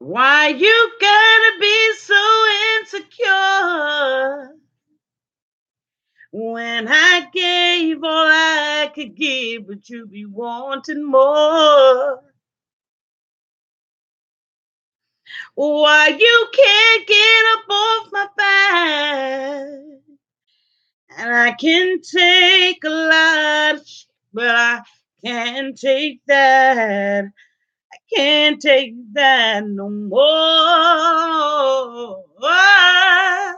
Why you gotta be so insecure? When I gave all I could give, but you be wanting more. Why you can't get up off my back? And I can take a lot, but I can't take that. Can't take that no more. I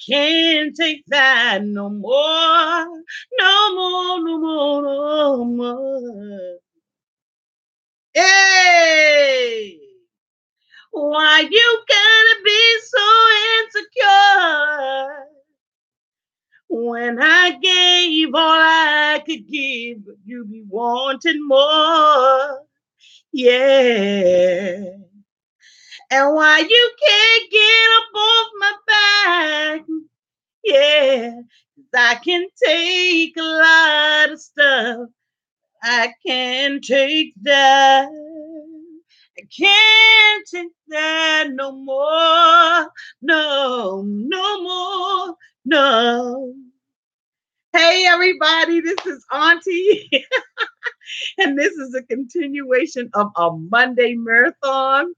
can't take that no more. No more, no more, no more. Hey! Why you gotta be so insecure? When I gave all I could give, but you be wanting more. Yeah. And why you can't get up off my back? Yeah. 'Cause I can take a lot of stuff. I can't take that. I can't take that no more. No, no more. No. Hey, everybody, this is Auntie, and this is a continuation of our Monday marathon,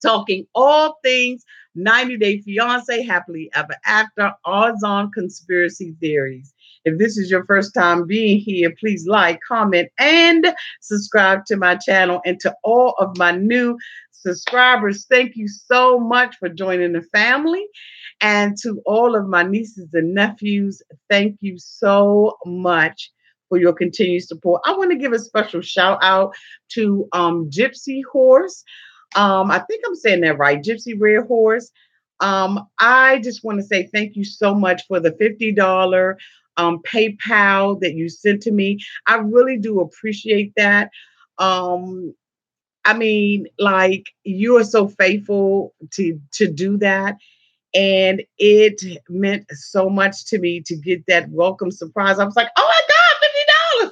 talking all things 90 Day Fiance, Happily Ever After, Azan'S conspiracy theories. If this is your first time being here, please like, comment, and subscribe to my channel. And to all of my new subscribers, thank you so much for joining the family. And to all of my nieces and nephews, thank you so much for your continued support. I want to give a special shout out to Gypsy Horse. I think I'm saying that right, Gypsy Red Horse. I just want to say thank you so much for the $50 PayPal that you sent to me. I really do appreciate that. Um, I mean, like, you are so faithful to do that, and it meant so much to me to get that welcome surprise. I was like, oh my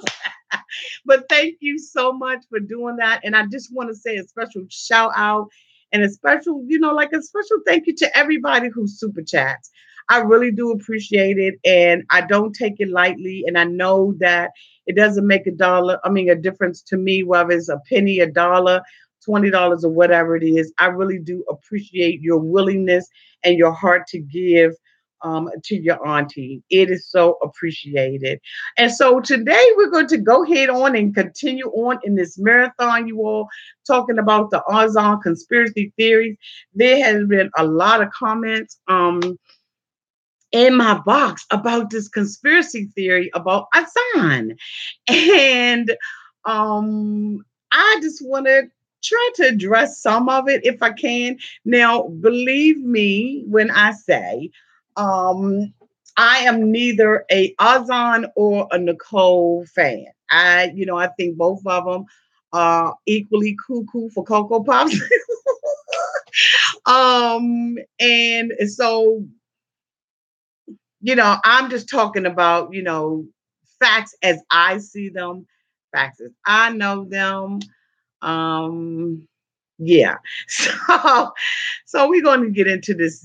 God, $50. But thank you so much for doing that. And I just want to say a special shout out and a special, like a special thank you to everybody who super chats. I really do appreciate it. And I don't take it lightly. And I know that it doesn't make a difference to me, whether it's a penny, a dollar, $20, or whatever it is. I really do appreciate your willingness and your heart to give to your auntie. It is so appreciated. And so today we're going to go ahead on and continue on in this marathon, you all, talking about the Azan'S conspiracy theories. There has been a lot of comments in my box about this conspiracy theory about Azan. And I just want to try to address some of it if I can. Now, believe me when I say um, I am neither a Azan or a Nicole fan. I think both of them are equally cuckoo for Cocoa Pops. And so, I'm just talking about, facts as I see them, facts as I know them. Yeah. So we're going to get into this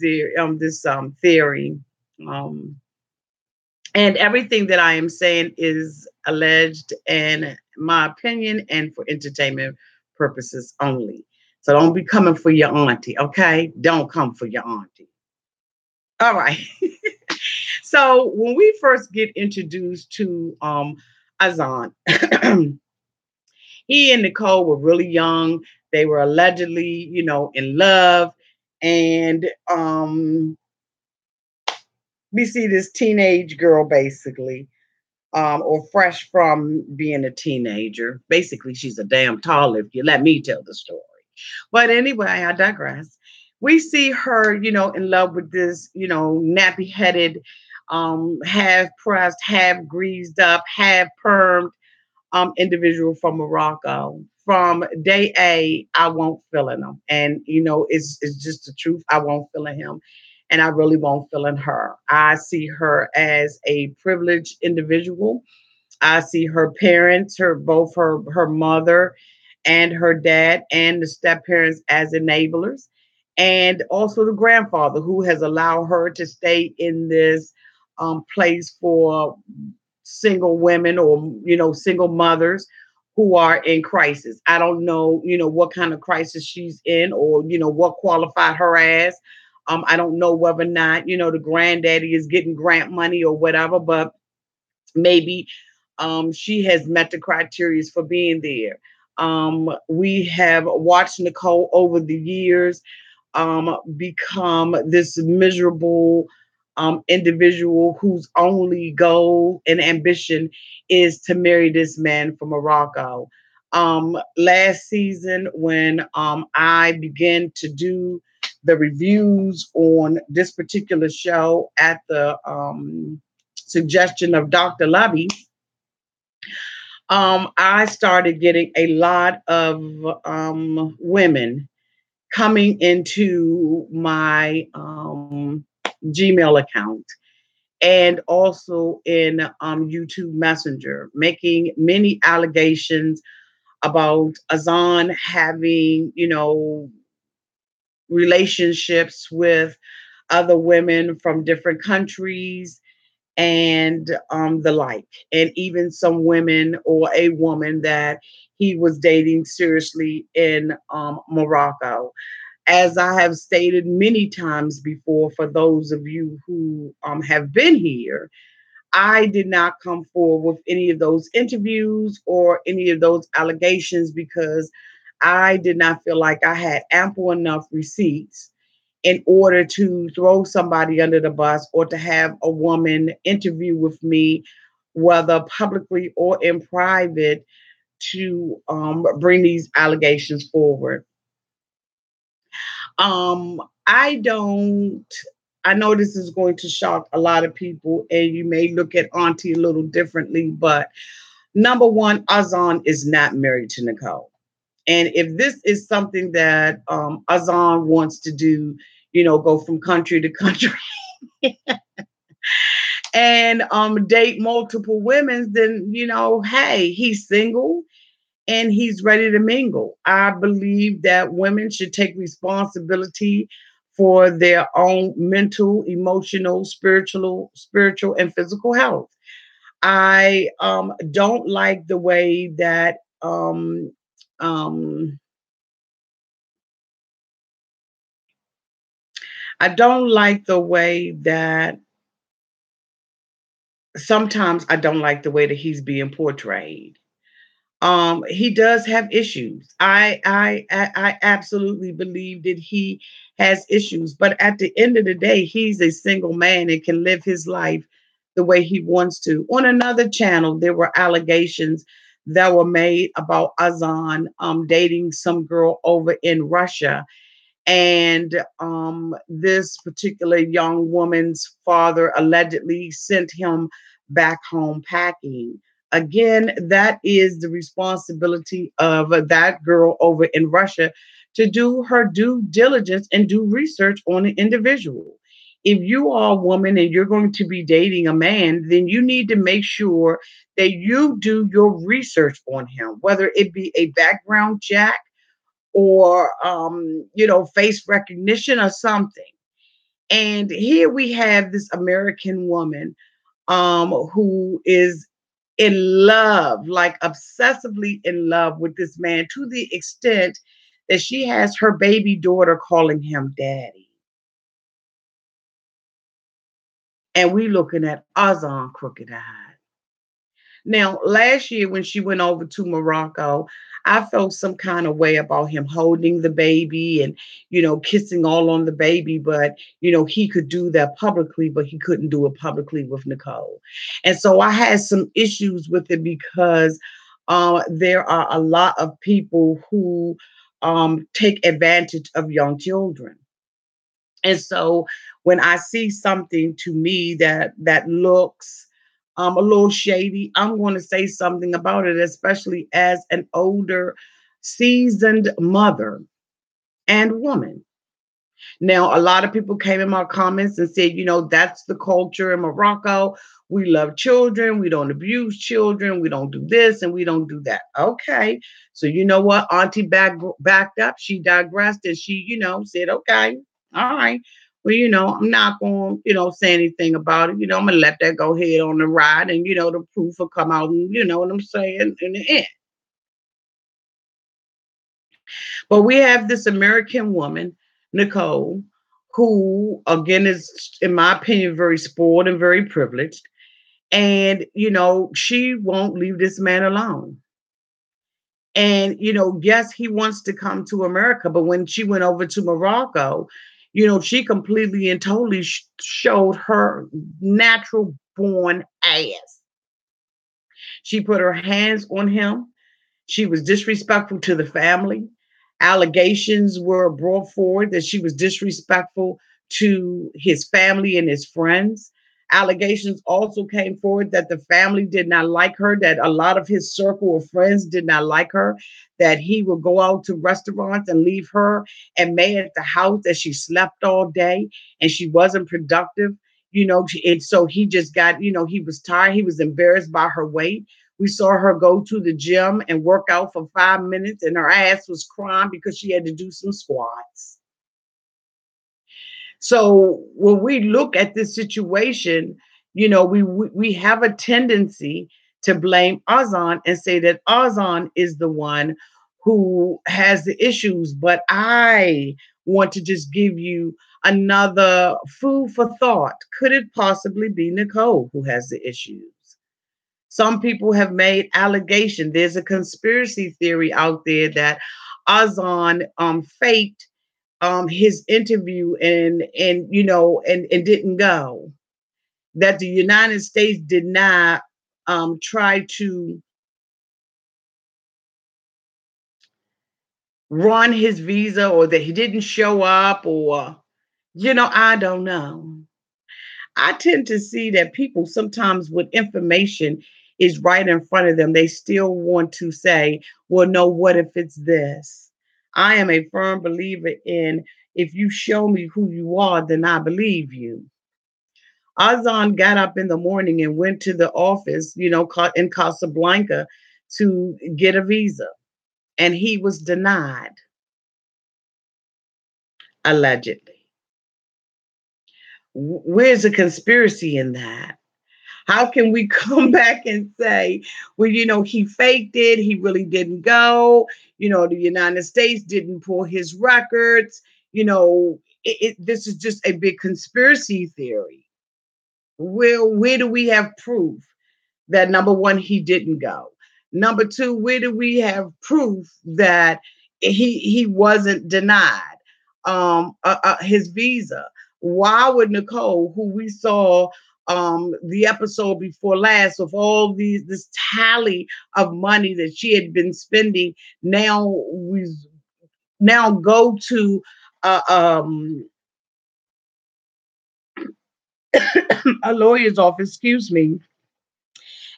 theory. Um, and everything that I am saying is alleged and my opinion and for entertainment purposes only. So don't be coming for your auntie, okay? Don't come for your auntie. All right. So when we first get introduced to Azan, he and Nicole were really young. They were allegedly, in love. And we see this teenage girl basically, or fresh from being a teenager. Basically, she's a damn tall if you let me tell the story. But anyway, I digress. We see her, in love with this, nappy headed, half pressed, half greased up, half permed individual from Morocco. From day A, I won't feeling him. And, it's just the truth. I won't feeling him. And I really won't feeling her. I see her as a privileged individual. I see her parents, her mother and her dad and the step parents as enablers, and also the grandfather who has allowed her to stay in this place for single women or single mothers who are in crisis. I don't know, what kind of crisis she's in or what qualified her as. I don't know whether or not the granddaddy is getting grant money or whatever, but maybe she has met the criteria for being there. We have watched Nicole over the years become this miserable individual whose only goal and ambition is to marry this man from Morocco. Last season, when I began to do the reviews on this particular show at the suggestion of Dr. Lovey, I started getting a lot of women coming into my Gmail account and also in YouTube Messenger, making many allegations about Azan having, relationships with other women from different countries and the like, and even some women or a woman that he was dating seriously in Morocco. As I have stated many times before, for those of you who have been here, I did not come forward with any of those interviews or any of those allegations because I did not feel like I had ample enough receipts in order to throw somebody under the bus or to have a woman interview with me, whether publicly or in private, to bring these allegations forward. I don't. I know this is going to shock a lot of people, and you may look at Auntie a little differently. But number one, Azan is not married to Nicole, and if this is something that Azan wants to do, go from country to country and date multiple women, then hey, he's single and he's ready to mingle. I believe that women should take responsibility for their own mental, emotional, spiritual, and physical health. I don't like the way that um, I don't like the way that sometimes I don't like the way that he's being portrayed. He does have issues. I absolutely believe that he has issues, but at the end of the day, he's a single man and can live his life the way he wants to. On another channel, there were allegations that were made about Azan dating some girl over in Russia, and this particular young woman's father allegedly sent him back home packing. Again, that is the responsibility of that girl over in Russia to do her due diligence and do research on an individual. If you are a woman and you're going to be dating a man, then you need to make sure that you do your research on him, whether it be a background check or face recognition or something. And here we have this American woman who is in love, like obsessively in love with this man, to the extent that she has her baby daughter calling him daddy. And we looking at Azan crooked eyed. Now, last year when she went over to Morocco, I felt some kind of way about him holding the baby and, kissing all on the baby. But, he could do that publicly, but he couldn't do it publicly with Nicole. And so I had some issues with it because there are a lot of people who take advantage of young children. And so when I see something to me that looks a little shady, I'm going to say something about it, especially as an older, seasoned mother and woman. Now, a lot of people came in my comments and said, that's the culture in Morocco. We love children. We don't abuse children. We don't do this and we don't do that. Okay. So you know what? Auntie backed up. She digressed and she, said, okay, all right. Well, I'm not going to, say anything about it. I'm going to let that go ahead on the ride and, the proof will come out and, you know what I'm saying, in the end. But we have this American woman, Nicole, who, again, is, in my opinion, very spoiled and very privileged. And, she won't leave this man alone. And, yes, he wants to come to America. But when she went over to Morocco, she completely and totally showed her natural born ass. She put her hands on him. She was disrespectful to the family. Allegations were brought forward that she was disrespectful to his family and his friends. Allegations also came forward that the family did not like her, that a lot of his circle of friends did not like her, that he would go out to restaurants and leave her and May at the house, that she slept all day and she wasn't productive. And so he just got, he was tired. He was embarrassed by her weight. We saw her go to the gym and work out for 5 minutes, and her ass was crying because she had to do some squats. So when we look at this situation, we have a tendency to blame Azan and say that Azan is the one who has the issues. But I want to just give you another food for thought. Could it possibly be Nicole who has the issues? Some people have made allegation. There's a conspiracy theory out there that Azan faked his interview and didn't go. That the United States did not try to run his visa, or that he didn't show up, or I don't know. I tend to see that people sometimes, with information is right in front of them, they still want to say, well, no, what if it's this? I am a firm believer in, if you show me who you are, then I believe you. Azan got up in the morning and went to the office, in Casablanca to get a visa, and he was denied, allegedly. Where's the conspiracy in that? How can we come back and say, well, he faked it, he really didn't go, the United States didn't pull his records, this is just a big conspiracy theory. Where do we have proof that, number one, he didn't go? Number two, where do we have proof that he wasn't denied his visa? Why would Nicole, who we saw the episode before last, of all this tally of money that she had been spending, now go to uh, um, a lawyer's office, excuse me,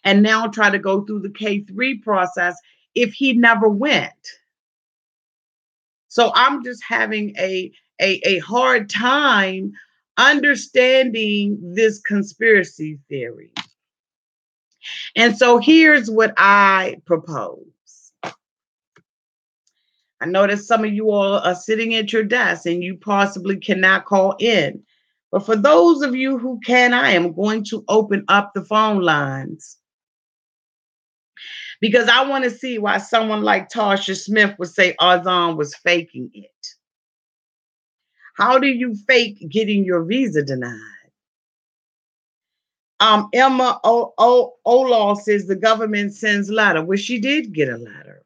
and now try to go through the K3 process if he never went? So I'm just having a hard time understanding this conspiracy theory. And so here's what I propose. I know that some of you all are sitting at your desk and you possibly cannot call in. But for those of you who can, I am going to open up the phone lines, because I want to see why someone like Tasha Smith would say Azan was faking it. How do you fake getting your visa denied? Emma Olaw says the government sends letter. Well, she did get a letter.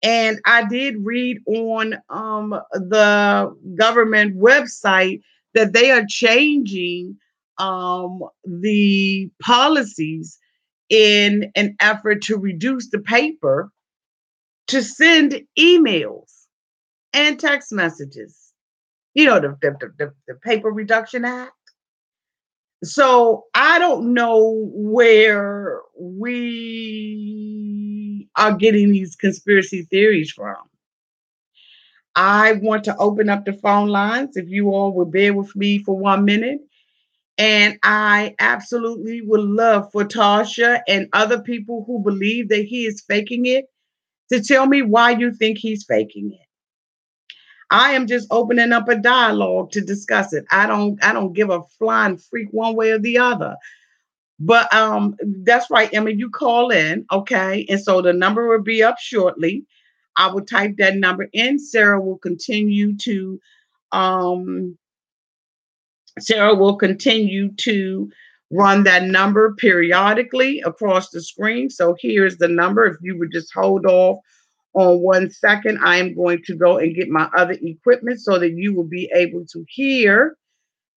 And I did read on the government website that they are changing the policies in an effort to reduce the paper, to send emails and text messages. The Paper Reduction Act. So I don't know where we are getting these conspiracy theories from. I want to open up the phone lines. If you all will bear with me for 1 minute, And I absolutely would love for Tasha and other people who believe that he is faking it to tell me why you think he's faking it. I am just opening up a dialogue to discuss it. I don't give a flying freak one way or the other. But that's right, Emma. You call in, okay? And so the number will be up shortly. I will type that number in. Um Sarah will continue to run that number periodically across the screen. So here's the number. If you would just hold off on 1 second, I am going to go and get my other equipment so that you will be able to hear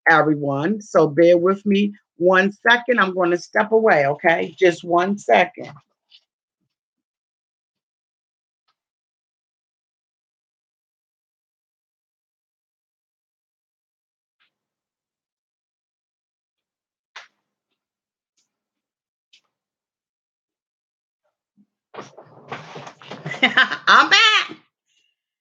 everyone. So bear with me 1 second. I'm going to step away, okay? Just 1 second. I'm back.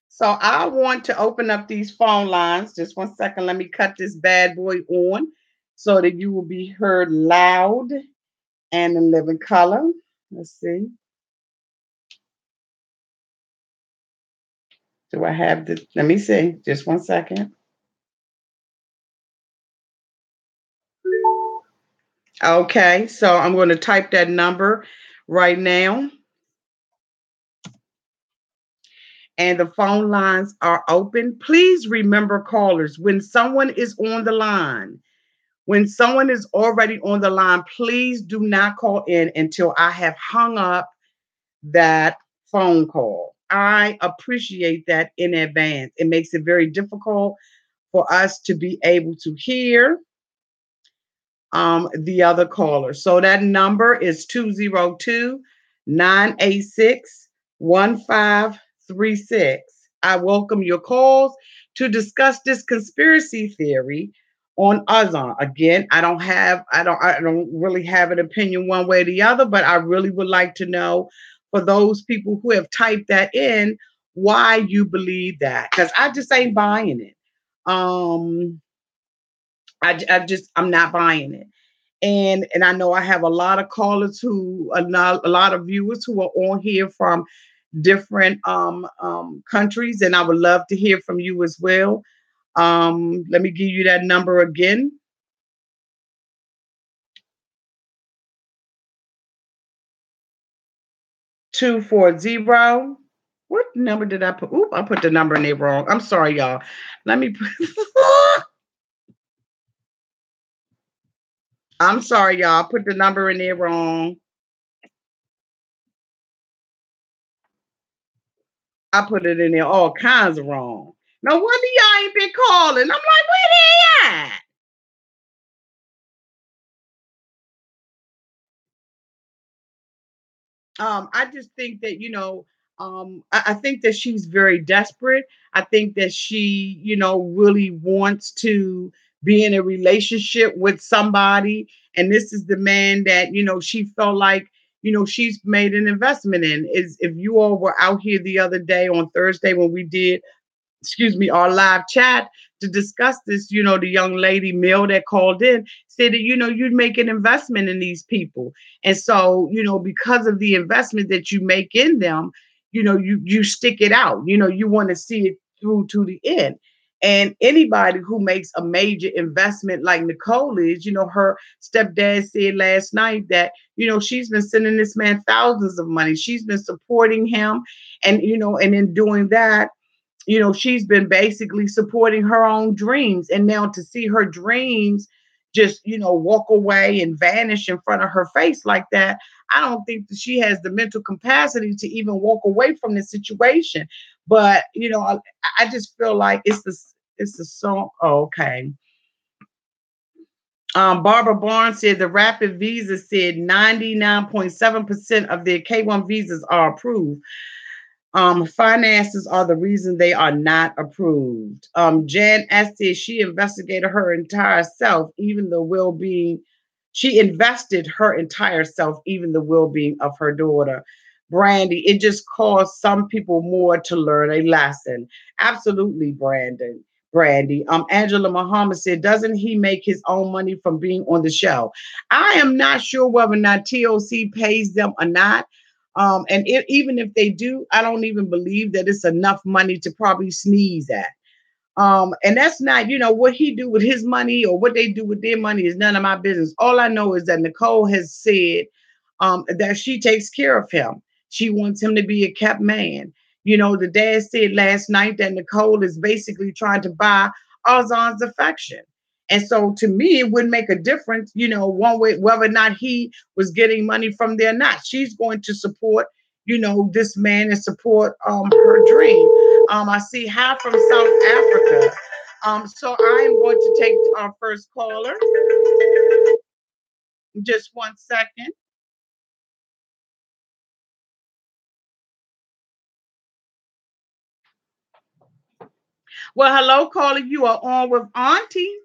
So I want to open up these phone lines. Just 1 second. Let me cut this bad boy on so that you will be heard loud and in living color. Let's see. Do I have this? Let me see. Just 1 second. Okay, so I'm going to type that number right now. And the phone lines are open. Please remember, callers, when someone is already on the line, please do not call in until I have hung up that phone call. I appreciate that in advance. It makes it very difficult for us to be able to hear the other caller. So that number is 202-986-1536. I welcome your calls to discuss this conspiracy theory on Azan. Again, I don't really have an opinion one way or the other, but I really would like to know for those people who have typed that in why you believe that, because I just ain't buying it. Um, I'm not buying it. And I know I have a lot of callers who a lot of viewers who are on here from different countries, and I would love to hear from you as well. Let me give you that number again. 240. What number did I put? Oop, I put the number in there wrong. I'm sorry, y'all. Let me put I'm sorry, y'all. I put the number in there wrong. I put it in there all kinds of wrong. No wonder y'all ain't been calling. I'm like, where they at? I just think that, I think that she's very desperate. I think that she, really wants to be in a relationship with somebody. And this is the man that, she felt like, she's made an investment in. Is if you all were out here the other day on Thursday when we did, our live chat to discuss this, the young lady, Mill, that called in said that, you'd make an investment in these people. And so, because of the investment that you make in them, you stick it out, you want to see it through to the end. And anybody who makes a major investment like Nicole is, her stepdad said last night that, she's been sending this man thousands of money. She's been supporting him. And, and in doing that, she's been basically supporting her own dreams. And now to see her dreams just, walk away and vanish in front of her face like that, I don't think that she has the mental capacity to even walk away from the situation. But, I just feel like it's the song. Oh, okay. Barbara Barnes said the rapid visa said 99.7% of their K1 visas are approved. Finances are the reason they are not approved. Jan S said she investigated her entire self, even the well-being. She invested her entire self, even the well-being of her daughter. Brandy, it just caused some people more to learn a lesson. Absolutely, Brandon. Brandy. Angela Muhammad said, doesn't he make his own money from being on the show? I am not sure whether or not TOC pays them or not. And even if they do, I don't even believe that it's enough money to probably sneeze at. And that's not, what he do with his money or what they do with their money is none of my business. All I know is that Nicole has said that she takes care of him. She wants him to be a kept man. The dad said last night that Nicole is basically trying to buy Azan's affection. And so to me, it wouldn't make a difference, one way, whether or not he was getting money from there or not. She's going to support, this man and support her dream. I see half from South Africa. So I am going to take our first caller. Just 1 second. Well, hello, caller. You are on with Auntie.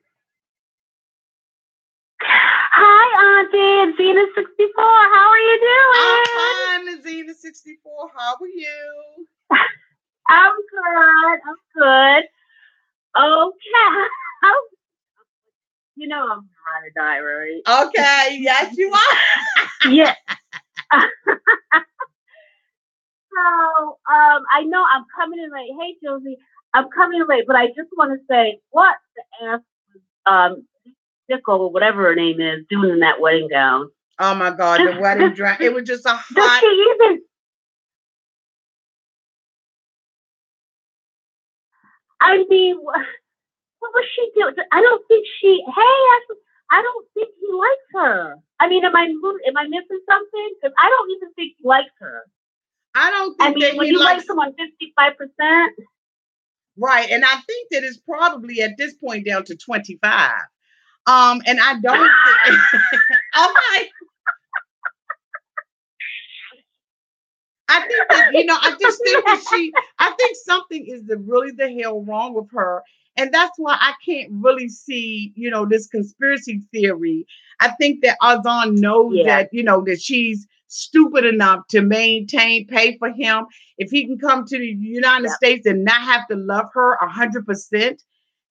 Hi, Auntie. It's Zena64. How are you I'm doing? fine, Zena64. How are you? I'm good. I'm good. Okay. I'm ride or die, right? Okay. Yes, you are. Yeah. So, I know I'm coming in late. Hey, Josie, I'm coming in late, but I just want to say, what the F Sickle, or whatever her name is, doing in that wedding gown? Oh my God, the wedding dress. It was just a hot. Does she even? I mean, what was she doing? I don't think she. Hey, I don't think he likes her. I mean, am I missing something? Because I don't even think he likes her. I don't think that when he you likes like someone 55%. Right, and I think that it's probably at this point down to 25. And I don't think I'm like, I think that, I just think that I think something is really the hell wrong with her. And that's why I can't really see, this conspiracy theory. I think that Azan knows that, that she's stupid enough to pay for him. If he can come to the United States and not have to love her 100%,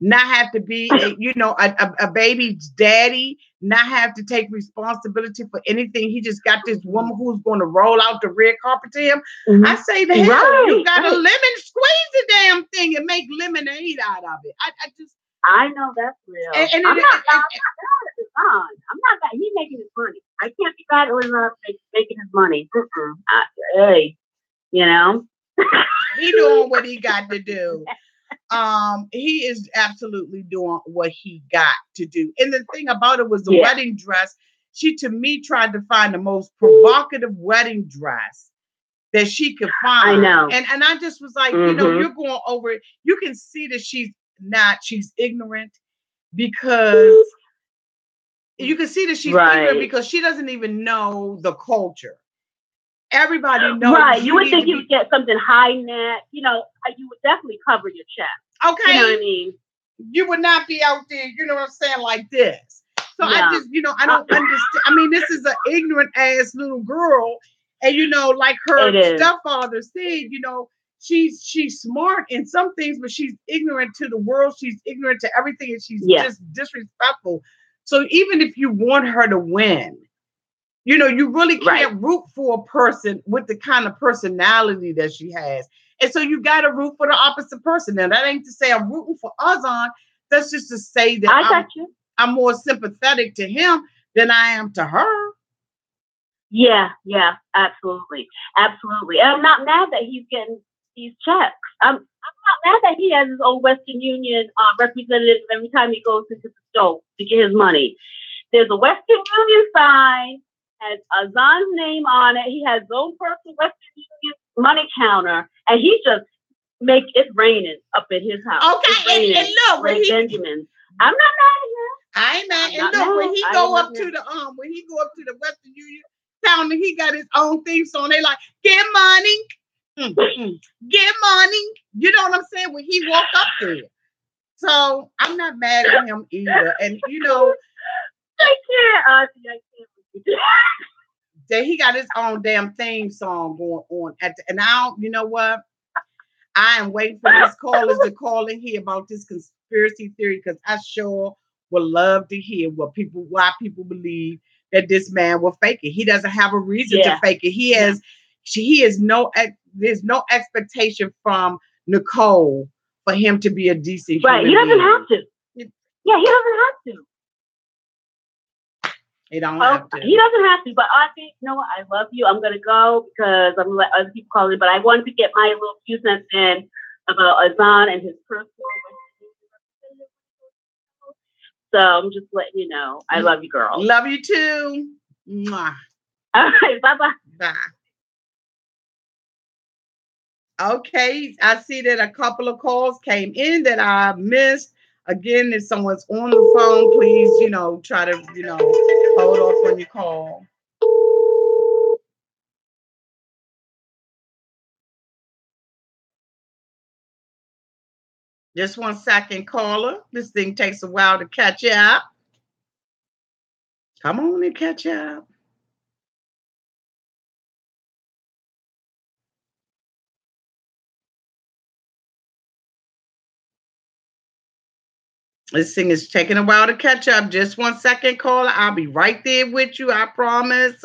not have to be a baby's daddy, not have to take responsibility for anything. He just got this woman who's going to roll out the red carpet to him. Mm-hmm. I say, the hell, you got a lemon, squeeze the damn thing and make lemonade out of it. I know that's real. I'm not mad at his son. I'm not mad. He's making his money. I can't be mad at his son making his money. Hey, he doing what he got to do. He is absolutely doing what he got to do. And the thing about it was the wedding dress. She, to me, tried to find the most provocative wedding dress that she could find. I know. And I just was like, you're going over it. You can see that she's ignorant because you can see that she's ignorant because she doesn't even know the culture. Everybody knows. Right. You would think you would get something high net. You would definitely cover your chest. Okay. You know what I mean? You would not be out there, you know what I'm saying, like this. So I just, I don't understand. I mean, this is an ignorant ass little girl. And, like her stepfather said, she's smart in some things, but she's ignorant to the world. She's ignorant to everything. And she's just disrespectful. So even if you want her to win, you really can't root for a person with the kind of personality that she has. And so you got to root for the opposite person. Now, that ain't to say I'm rooting for Azan. That's just to say that I'm more sympathetic to him than I am to her. Yeah, absolutely. Absolutely. And I'm not mad that he's getting these checks. I'm not mad that he has his own Western Union representative every time he goes into the store to get his money. There's a Western Union sign, has Azan's name on it. He has his own personal Western Union money counter, and he just make it raining up at his house. Okay, and look, Benjamin. I'm not mad at him. I ain't mad. And look, when he go up to the Western Union counter, he got his own thing song. They like, get money, get money. You know what I'm saying? When he walk up there, so I'm not mad at him either. And I can't. That he got his own damn theme song going on and you know what? I am waiting for these callers to call in here about this conspiracy conspiracy theory because I sure would love to hear why people believe that this man will fake it. He doesn't have a reason to Yeah. fake it. Yeah. He is there's no expectation from Nicole for him to be a decent Right. human He doesn't being. have to. Yeah, he doesn't have to. He don't have to. He doesn't have to, but I think, you know what, I love you. I'm gonna go because I'm gonna let other people call it. But I wanted to get my little few cents in about Azan and his personal. So I'm just letting you know. I love you, girl. Love you too. Mwah. All right, bye-bye. Bye. Okay, I see that a couple of calls came in that I missed. Again, if someone's on the phone, please, try to, hold off when you call. Just 1 second, caller. This thing takes a while to catch up. Come on and catch up. This thing is taking a while to catch up. Just 1 second, caller. I'll be right there with you. I promise.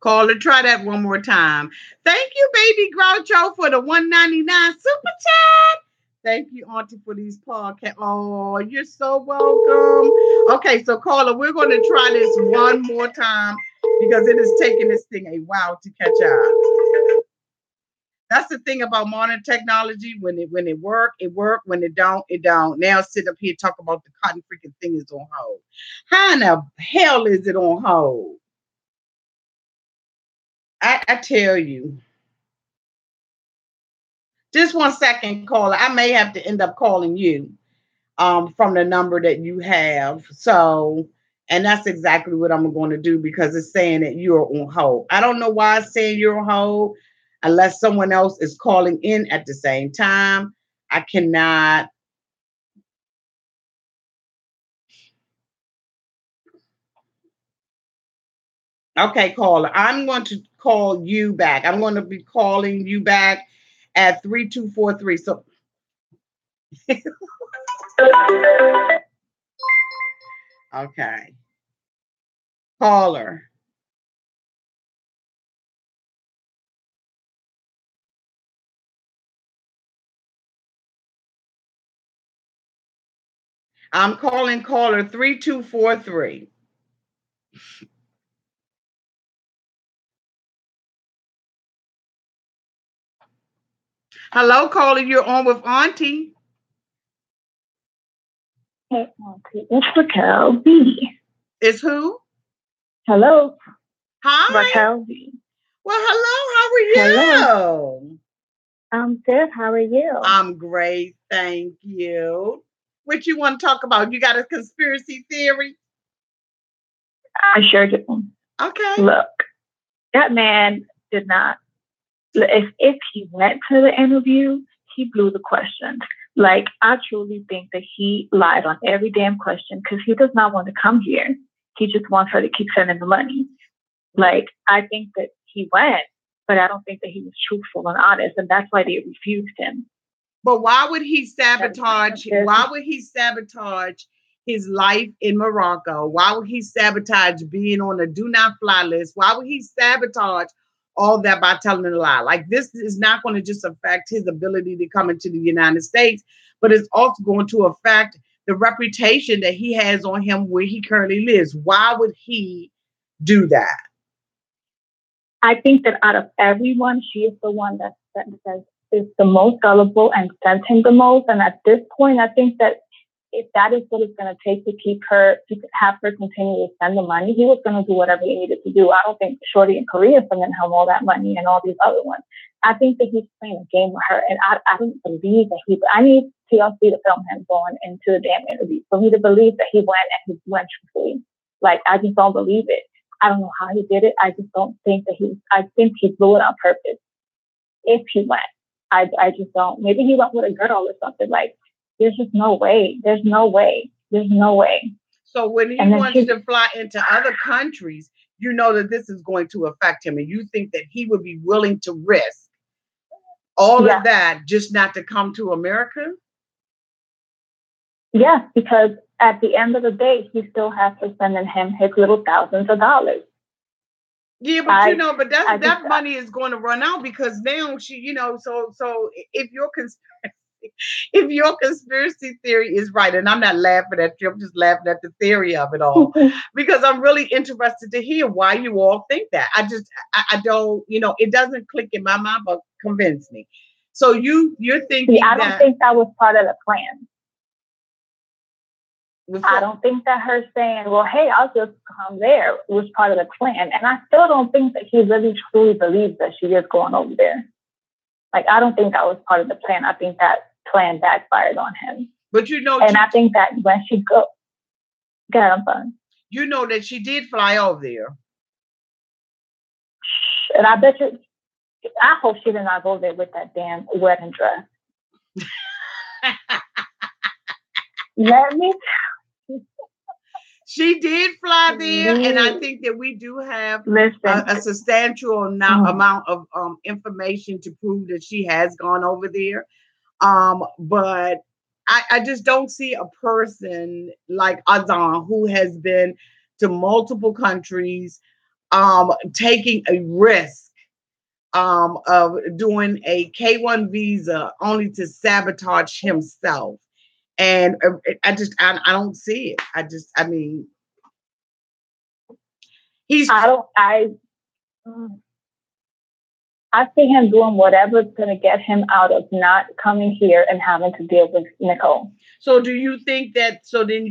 Caller, try that one more time. Thank you, Baby Groucho, for the $1.99 super chat. Thank you, Auntie, for these podcasts. Oh, you're so welcome. Okay, so caller, we're going to try this one more time because it is taking this thing a while to catch up. That's the thing about modern technology. When it work, it work. When it don't, it don't. Now sit up here talk about the cotton freaking thing is on hold. How in the hell is it on hold? I tell you. Just 1 second, caller. I may have to end up calling you from the number that you have. So, and that's exactly what I'm going to do because it's saying that you're on hold. I don't know why it's saying you're on hold unless someone else is calling in at the same time. I cannot. Okay, caller. I'm going to call you back. I'm going to be calling you back at 3243. So, okay. Caller. I'm calling caller 3243. Hello, caller. You're on with Auntie. Hey, Auntie. It's Raquel B. It's who? Hello. Hi. Raquel B. Well, hello. How are you? Hello. I'm good. How are you? I'm great. Thank you. What you want to talk about? You got a conspiracy theory? I sure do. Okay. Look, that man did not. If he went to the interview, he blew the questions. Like, I truly think that he lied on every damn question because he does not want to come here. He just wants her to keep sending the money. Like, I think that he went, but I don't think that he was truthful and honest, and that's why they refused him. But why would he sabotage? Why would he sabotage his life in Morocco? Why would he sabotage being on a do not fly list? Why would he sabotage all that by telling a lie? Like, this is not going to just affect his ability to come into the United States, but it's also going to affect the reputation that he has on him where he currently lives. Why would he do that? I think that out of everyone, she is the one that is the most gullible and sent him the most. And at this point, I think that if that is what it's going to take to keep her, to have her continue to send the money, he was going to do whatever he needed to do. I don't think Shorty in Korea is sending him all that money and all these other ones. I think that he's playing a game with her. And I don't believe that I need TLC to film him going into the damn interview for me to believe that he went and he went truthfully. Like, I just don't believe it. I don't know how he did it. I just don't think that I think he blew it on purpose. If he went, I just don't. Maybe he went with a girl or something. Like, there's just no way. There's no way. There's no way. So when he wants to fly into other countries, you know that this is going to affect him. And you think that he would be willing to risk All Yeah. of that just not to come to America? Yes, because at the end of the day, he still has to send him his little thousands of dollars. Yeah, but but that money is going to run out because now she, so if your conspiracy theory is right, and I'm not laughing at you, I'm just laughing at the theory of it all because I'm really interested to hear why you all think that. I don't, it doesn't click in my mind, but convince me. So you're thinking I don't think that was part of the plan. I don't think that her saying, well, hey, I'll just come there was part of the plan. And I still don't think that he really truly believes that she is going over there. Like, I don't think that was part of the plan. I think that plan backfired on him. But and I think that when she go ahead, I'm fine. You know that she did fly over there. And I bet you, I hope she did not go there with that damn wedding dress. Let me. She did fly there, and I think that we do have a substantial amount of information to prove that she has gone over there. But I just don't see a person like Azan who has been to multiple countries, taking a risk of doing a K-1 visa only to sabotage himself. And I don't see it. I mean, I see him doing whatever's going to get him out of not coming here and having to deal with Nicole. So do you think that, so then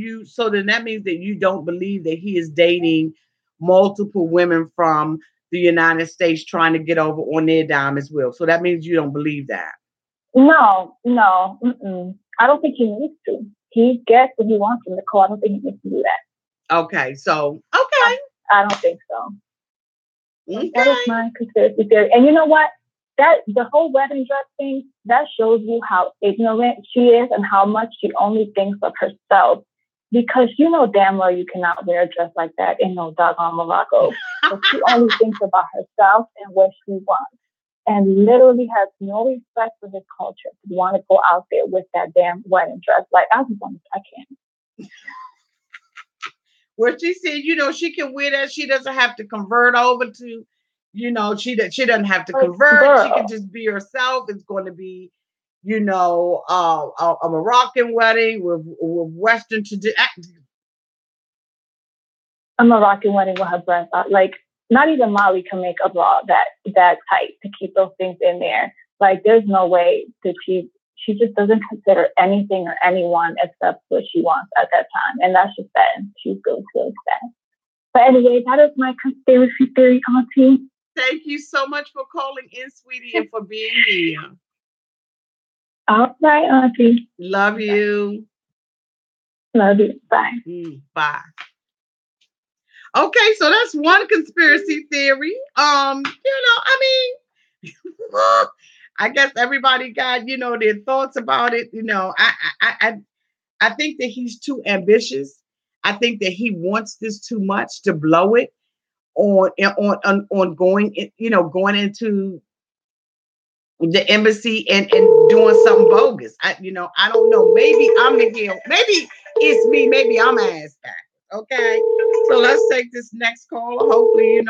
that means that you don't believe that he is dating multiple women from the United States trying to get over on their dime as well. So that means you don't believe that. No. I don't think he needs to. He gets what he wants from Nicole. I don't think he needs to do that. Okay. So, I don't think so. Okay. That is my conspiracy theory. And you know what? That the whole wedding dress thing, that shows you how ignorant she is and how much she only thinks of herself. Because you know damn well you cannot wear a dress like that in no doggone Morocco. But she only thinks about herself and what she wants. And literally has no respect for his culture to want to go out there with that damn wedding dress. Like, I can't. Where she said, she can wear that. She doesn't have to convert over to, she doesn't have to convert. Girl. She can just be herself. It's going to be, a Moroccan wedding with Western tradition. A Moroccan wedding with her breasts out. Like, not even Molly can make a bra that tight to keep those things in there. Like, there's no way that she just doesn't consider anything or anyone except what she wants at that time. And that's just sad. She's really sad. But anyway, that is my conspiracy theory, Auntie. Thank you so much for calling in, sweetie, and for being here. All right, Auntie. Love you. Love you. Bye. Bye. Okay, so that's one conspiracy theory. I guess everybody got, their thoughts about it. I think that he's too ambitious. I think that he wants this too much to blow it on going into the embassy and doing something bogus. I don't know. Maybe I'm the heel. Maybe it's me. Maybe I'm ass back. Okay, so let's take this next call. Hopefully,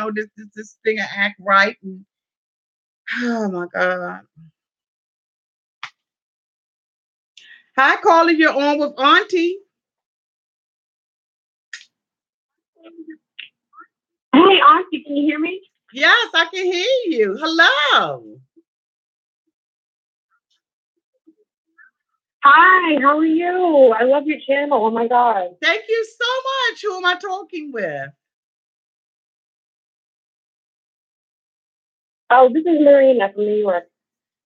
this thing will act right. And, oh my God. Hi, caller. You're on with Auntie. Hey, Auntie, can you hear me? Yes, I can hear you. Hello. Hi, how are you? I love your channel. Oh my God. Thank you so much. Who am I talking with? Oh, this is Marina from New York.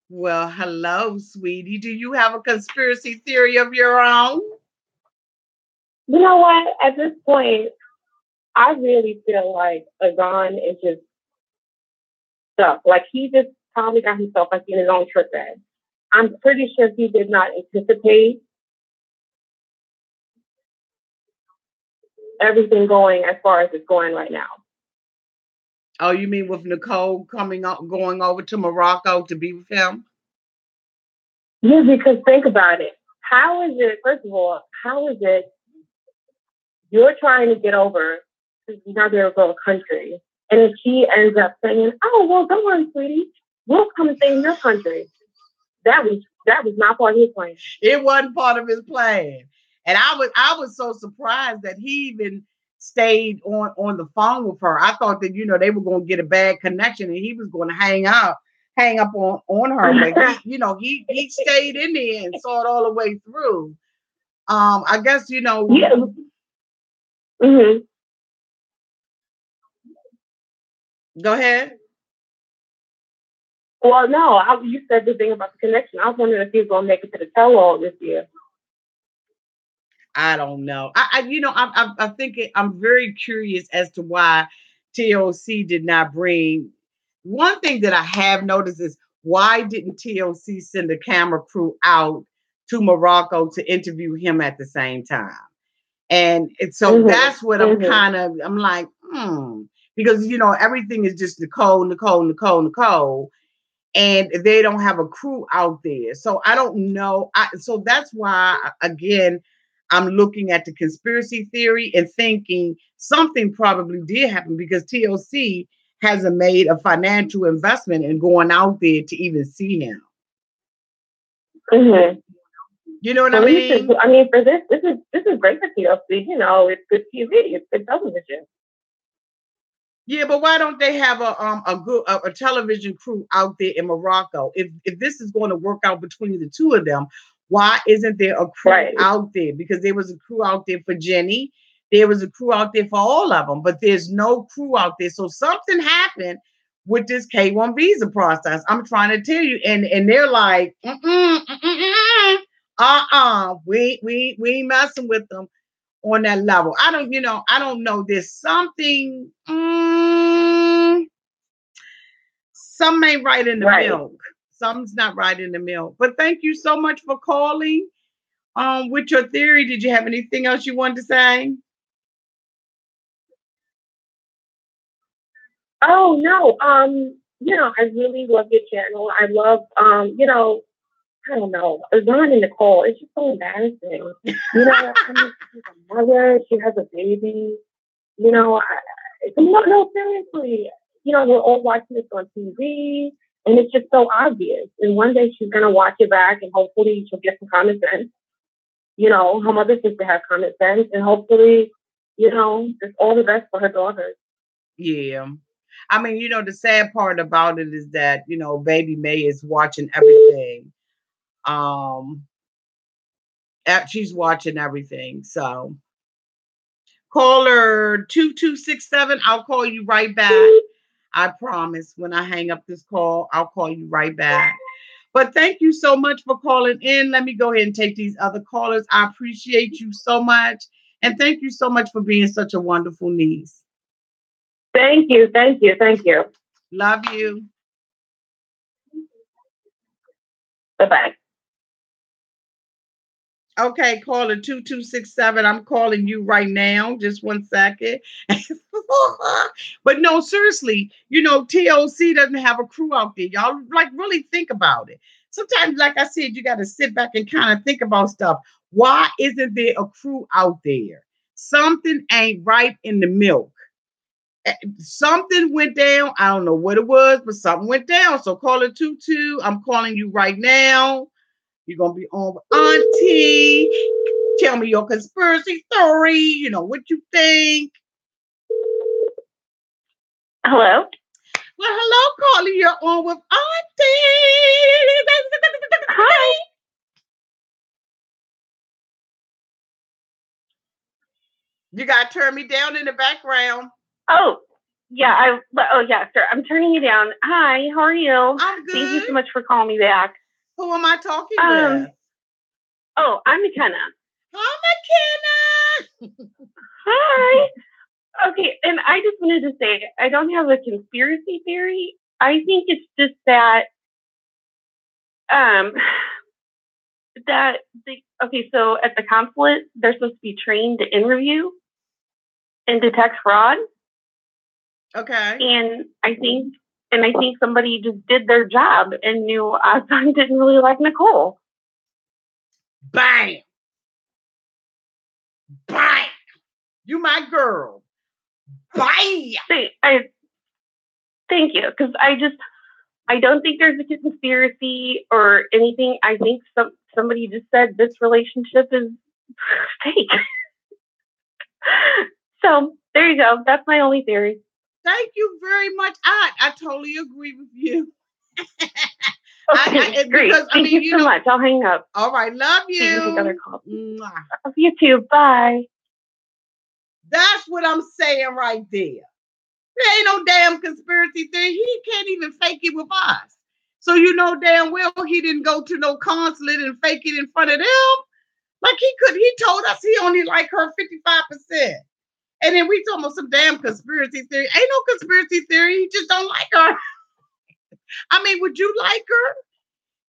Well, hello, sweetie. Do you have a conspiracy theory of your own? You know what? At this point, I really feel like Azan is just stuck. Like, he just probably got himself like in his own trick bag. I'm pretty sure he did not anticipate everything going as far as it's going right now. Oh, you mean with Nicole going over to Morocco to be with him? Yeah, because think about it. How is it, first of all, how is it you're trying to get over to another country, and if he ends up saying, "Oh, well, don't worry, sweetie, we'll come and stay in your country," that was not part of his plan. It wasn't part of his plan. And I was so surprised that he even stayed on the phone with her. I thought that they were going to get a bad connection and he was going to hang up on her. But he stayed in there and saw it all the way through. I guess Yeah. Mm-hmm. Go ahead. Well, no, you said the thing about the connection. I was wondering if he was going to make it to the tell-all this year. I don't know. I think I'm very curious as to why TLC did not bring. One thing that I have noticed is why didn't TLC send a camera crew out to Morocco to interview him at the same time? And so that's what I'm like, because everything is just Nicole, Nicole, Nicole, Nicole, and they don't have a crew out there. So I don't know. So that's why, again, I'm looking at the conspiracy theory and thinking something probably did happen because TLC hasn't made a financial investment in going out there to even see him. Mm-hmm. You know what I mean? For this is great for TLC. It's good TV. It's good television. Yeah, but why don't they have a television crew out there in Morocco? If this is going to work out between the two of them, why isn't there a crew out there? Because there was a crew out there for Jenny, there was a crew out there for all of them, but there's no crew out there. So something happened with this K1 visa process. I'm trying to tell you, and they're like, we ain't messing with them on that level. I don't know. There's something, something ain't right in the milk. Something's not right in the milk. But thank you so much for calling. With your theory, did you have anything else you wanted to say? Oh no. I really love your channel. I love I don't know, Azan and Nicole. It's just so embarrassing. She's a mother. She has a baby. No, seriously. We're all watching this on TV, and it's just so obvious. And one day she's gonna watch it back, and hopefully she'll get some common sense. Her mother sister to have common sense, and hopefully, just all the best for her daughters. Yeah. I mean, the sad part about it is that, baby May is watching everything. She's watching everything. So caller 2267, I'll call you right back. I promise when I hang up this call, I'll call you right back. But thank you so much for calling in. Let me go ahead and take these other callers. I appreciate you so much. And thank you so much for being such a wonderful niece. Thank you. Thank you. Thank you. Love you. Bye-bye. Okay, caller 2267. I'm calling you right now. Just 1 second. But no, seriously, TLC doesn't have a crew out there. Y'all really think about it. Sometimes, like I said, you got to sit back and kind of think about stuff. Why isn't there a crew out there? Something ain't right in the milk. Something went down. I don't know what it was, but something went down. So caller 22, I'm calling you right now. You're going to be on with Auntie. Tell me your conspiracy theory. What you think. Hello? Well, hello, caller. You're on with Auntie. Hi. You got to turn me down in the background. Oh, yeah. Sir. I'm turning you down. Hi, how are you? I'm good. Thank you so much for calling me back. Who am I talking with? Oh, I'm McKenna. Hi, McKenna. Hi. Okay, and I just wanted to say, I don't have a conspiracy theory. I think it's just that, so at the consulate, they're supposed to be trained to interview and detect fraud. Okay. And I think somebody just did their job and knew Azan didn't really like Nicole. Bam, bam. You my girl. Bam. I thank you, because I don't think there's a conspiracy or anything. I think somebody just said this relationship is fake. So there you go. That's my only theory. Thank you very much. I totally agree with you. Okay, great. Because I Thank mean, you so much. I'll hang up. all right, love See you take other you. calls. Mwah. Love you too. Bye. That's what I'm saying right there. There ain't no damn conspiracy theory. He can't even fake it with us. So you know damn well he didn't go to no consulate and fake it in front of them. Like he could, he told us he only like her 55%. And then we talking about some damn conspiracy theory. Ain't no conspiracy theory. He just don't like her. I mean, would you like her?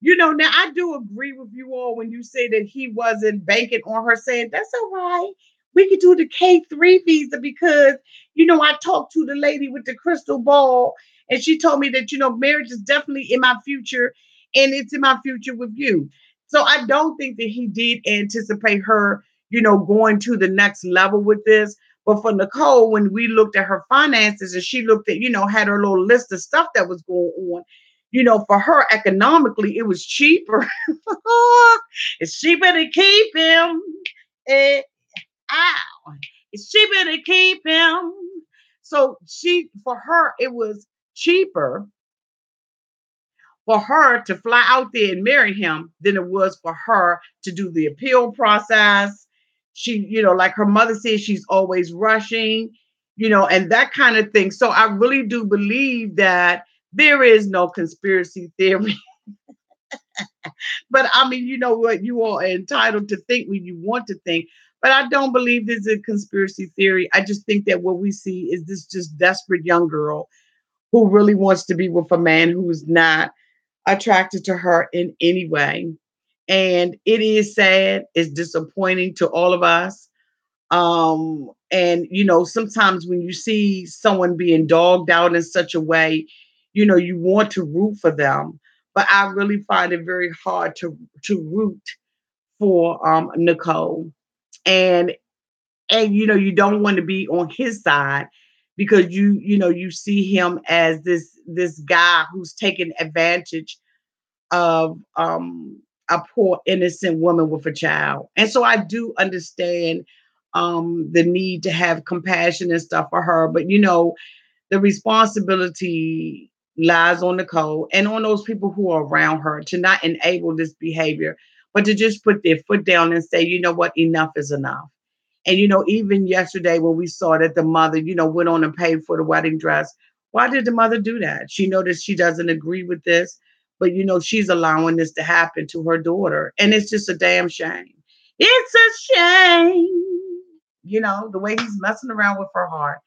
You know, now I do agree with you all when you say that he wasn't banking on her saying, that's all right. We could do the K3 visa because, I talked to the lady with the crystal ball and she told me that, marriage is definitely in my future and it's in my future with you. So I don't think that he did anticipate her, going to the next level with this. But for Nicole, when we looked at her finances and she looked at, had her little list of stuff that was going on, for her economically, it was cheaper. It's cheaper to keep him. Eh, ow. It's cheaper to keep him. So for her, it was cheaper for her to fly out there and marry him than it was for her to do the appeal process. She, like her mother said, she's always rushing, and that kind of thing. So I really do believe that there is no conspiracy theory. But I mean, you know what? You all are entitled to think when you want to think. But I don't believe this is a conspiracy theory. I just think that what we see is this just desperate young girl who really wants to be with a man who's not attracted to her in any way. And it is sad, it's disappointing to all of us. And sometimes when you see someone being dogged out in such a way, you want to root for them. But I really find it very hard to root for Nicole. And you don't want to be on his side because you see him as this guy who's taking advantage of a poor innocent woman with a child. And so I do understand the need to have compassion and stuff for her, but the responsibility lies on Nicole and on those people who are around her to not enable this behavior, but to just put their foot down and say, you know what, enough is enough. And even yesterday when we saw that the mother, went on and paid for the wedding dress, why did the mother do that? She noticed she doesn't agree with this, but she's allowing this to happen to her daughter. And it's just a damn shame. It's a shame, the way he's messing around with her heart.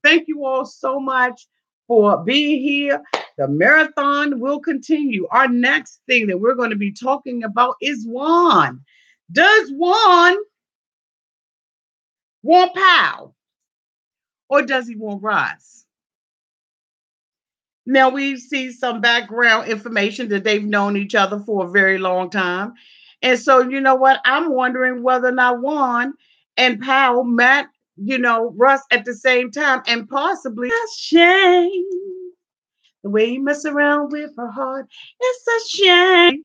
Thank you all so much for being here. The marathon will continue. Our next thing that we're going to be talking about is Juan. Does Juan want Pow or does he want Russ? Now we see some background information that they've known each other for a very long time. And so, you know what? I'm wondering whether or not Juan and Powell met, Russ at the same time and possibly a shame. The way you mess around with her heart, it's a shame.